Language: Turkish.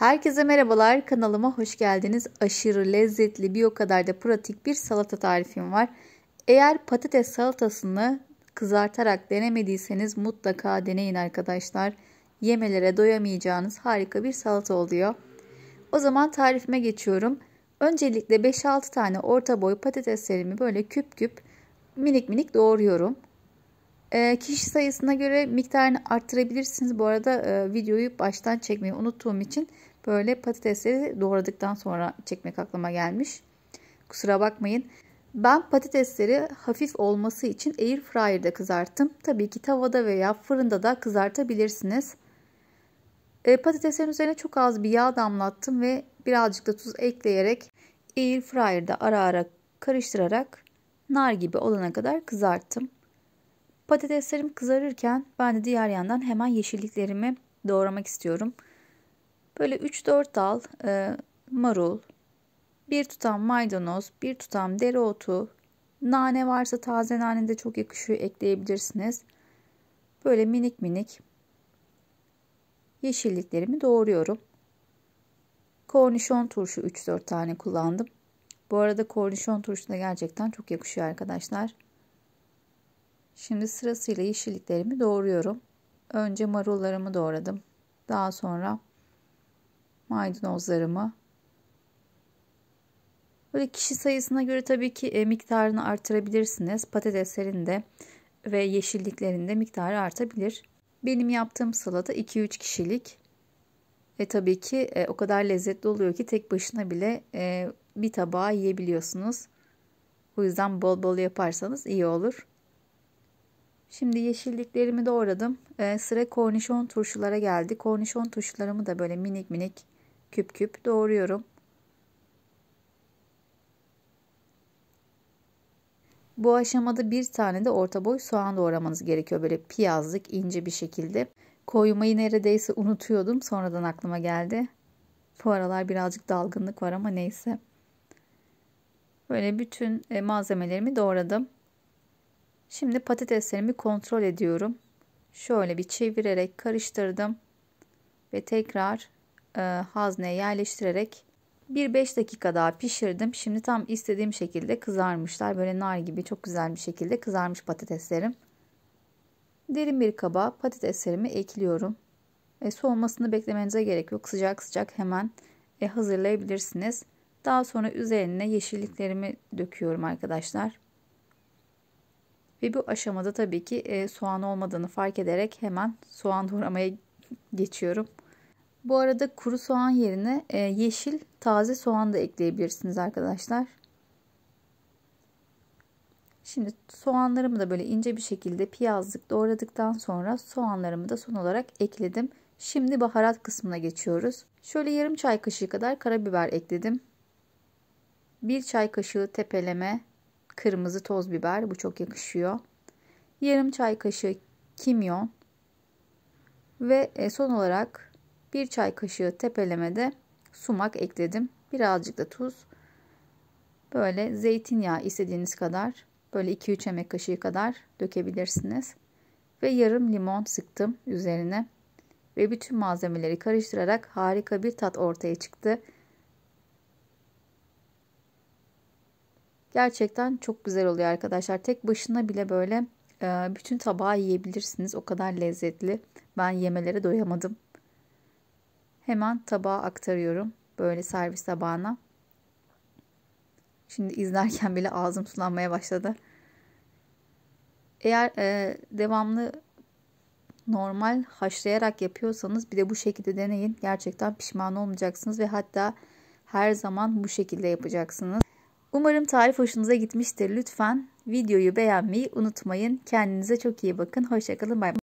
Herkese merhabalar, kanalıma hoş geldiniz. Aşırı lezzetli, bir o kadar da pratik bir salata tarifim var. Eğer patates salatasını kızartarak denemediyseniz mutlaka deneyin arkadaşlar. Yemelere doyamayacağınız harika bir salata oluyor. O zaman tarifime geçiyorum. Öncelikle 5-6 tane orta boy patateslerimi böyle küp küp minik minik doğruyorum. Kişi sayısına göre miktarını arttırabilirsiniz. Bu arada videoyu baştan çekmeyi unuttuğum için böyle patatesleri doğradıktan sonra çekmek aklıma gelmiş. Kusura bakmayın. Ben patatesleri hafif olması için air fryer'da kızarttım. Tabii ki tavada veya fırında da kızartabilirsiniz. Patateslerin üzerine çok az bir yağ damlattım ve birazcık da tuz ekleyerek air fryer'da ara ara karıştırarak nar gibi olana kadar kızarttım. Patateslerim kızarırken ben de diğer yandan hemen yeşilliklerimi doğramak istiyorum. Böyle 3-4 dal marul, bir tutam maydanoz, bir tutam dereotu, nane varsa taze nane de çok yakışıyor, ekleyebilirsiniz. Böyle minik minik yeşilliklerimi doğruyorum. Kornişon turşu 3-4 tane kullandım. Bu arada kornişon turşu da gerçekten çok yakışıyor arkadaşlar. Şimdi sırasıyla yeşilliklerimi doğruyorum. Önce marullarımı doğradım. Daha sonra maydanozlarımı. Böyle kişi sayısına göre tabii ki miktarını artırabilirsiniz. Patateslerin de ve yeşilliklerin de miktarı artabilir. Benim yaptığım salata 2-3 kişilik. Tabii ki o kadar lezzetli oluyor ki tek başına bile bir tabağı yiyebiliyorsunuz. O yüzden bol bol yaparsanız iyi olur. Şimdi yeşilliklerimi doğradım. Sıra kornişon turşulara geldi. Kornişon turşularımı da böyle minik minik küp küp doğruyorum. Bu aşamada bir tane de orta boy soğan doğramanız gerekiyor. Böyle piyazlık ince bir şekilde. Koymayı neredeyse unutuyordum. Sonradan aklıma geldi. Bu aralar birazcık dalgınlık var ama neyse. Böyle bütün malzemelerimi doğradım. Şimdi patateslerimi kontrol ediyorum. Şöyle bir çevirerek karıştırdım. Ve tekrar hazneye yerleştirerek 1-5 dakika daha pişirdim. Şimdi tam istediğim şekilde kızarmışlar. Böyle nar gibi çok güzel bir şekilde kızarmış patateslerim. Derin bir kaba patateslerimi ekliyorum. Soğumasını beklemenize gerek yok. Sıcak sıcak hemen hazırlayabilirsiniz. Daha sonra üzerine yeşilliklerimi döküyorum arkadaşlar. Ve bu aşamada tabii ki soğan olmadığını fark ederek hemen soğan doğramaya geçiyorum. Bu arada kuru soğan yerine yeşil taze soğan da ekleyebilirsiniz arkadaşlar. Şimdi soğanlarımı da böyle ince bir şekilde piyazlık doğradıktan sonra soğanlarımı da son olarak ekledim. Şimdi baharat kısmına geçiyoruz. Şöyle yarım çay kaşığı kadar karabiber ekledim. 1 çay kaşığı tepeleme kırmızı toz biber, bu çok yakışıyor. Yarım çay kaşığı kimyon ve son olarak 1 çay kaşığı tepelemede sumak ekledim. Birazcık da tuz. Böyle zeytinyağı istediğiniz kadar, böyle 2-3 yemek kaşığı kadar dökebilirsiniz. Ve yarım limon sıktım üzerine. Ve bütün malzemeleri karıştırarak harika bir tat ortaya çıktı. Gerçekten çok güzel oluyor arkadaşlar. Tek başına bile böyle bütün tabağı yiyebilirsiniz. O kadar lezzetli. Ben yemelere doyamadım. Hemen tabağa aktarıyorum. Böyle servis tabağına. Şimdi izlerken bile ağzım sulanmaya başladı. Eğer devamlı normal haşlayarak yapıyorsanız bir de bu şekilde deneyin. Gerçekten pişman olmayacaksınız ve hatta her zaman bu şekilde yapacaksınız. Umarım tarif hoşunuza gitmiştir. Lütfen videoyu beğenmeyi unutmayın. Kendinize çok iyi bakın. Hoşça kalın. Bay bay.